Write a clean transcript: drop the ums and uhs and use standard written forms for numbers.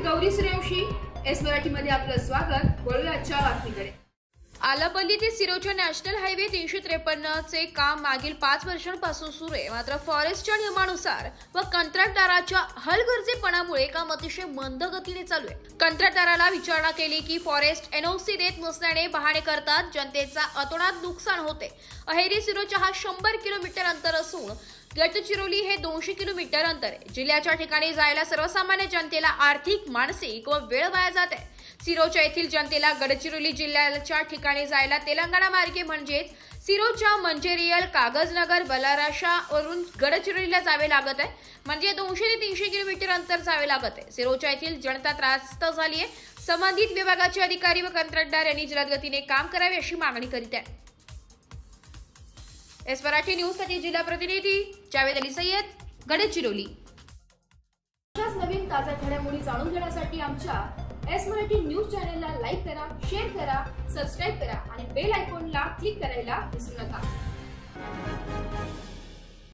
Gauri Suryavanshi, S Marathi मध्ये आपलं स्वागत। वळूया आजच्या बातमीकडे। आलापल्ली ते सिरोचा नॅशनल हायवे 353 चे काम मागील 5 वर्षांपासून सुरू आहे। मात्र फॉरेस्टच्या नियमानुसार व कंत्राटदाराच्या हलगर्जीपणामुळे काम अतिशय मंद गतीने चालू आहे। कंत्राटदाराला विचारणा केली की फॉरेस्ट एनओसी देत नसल्याने बहाणे करतात, जनतेचा अतोनात नुकसान होते। अहेरी सिरोचा हा 100 किलोमीटर अंतर असून गडचिरोली हे 200 किलोमीटर अंतर आहे। जिल्ह्याच्या ठिकाणी जायला सर्वसामान्य जनतेला आर्थिक, मानसिक व वेळ वाया जात आहे। सिरोचा येथील जनतेला गडचिरोली जिल्ह्याच्या ठिकाणी जायला तेलंगणा मार्गे म्हणजेच सिरोचा, मंचेरियल, कागजनगर, बलाराशा वरून गडचिरोलीला जावे लागत आहे। म्हणजे 200 ते 300 किलोमीटर अंतर जावे लागत आहे। सिरोचा येथील जनता त्रस्त झाली आहे। संबंधित विभागाचे अधिकारी व कंत्राटदार यांनी जलद गतीने काम करावे अशी मागणी करीत आहे। एस मराठी न्यूज साठी जिल्हा प्रतिनिधी जावेद अली सय्यद, गडचिरोली। अशाच नवीन ताज्या घडामोडी जाणून घेण्यासाठी आमच्या एस मराठी न्यूज चॅनलला लाईक करा, शेअर करा, सबस्क्राइब करा आणि बेल आयकॉनला क्लिक करायला विसरू नका।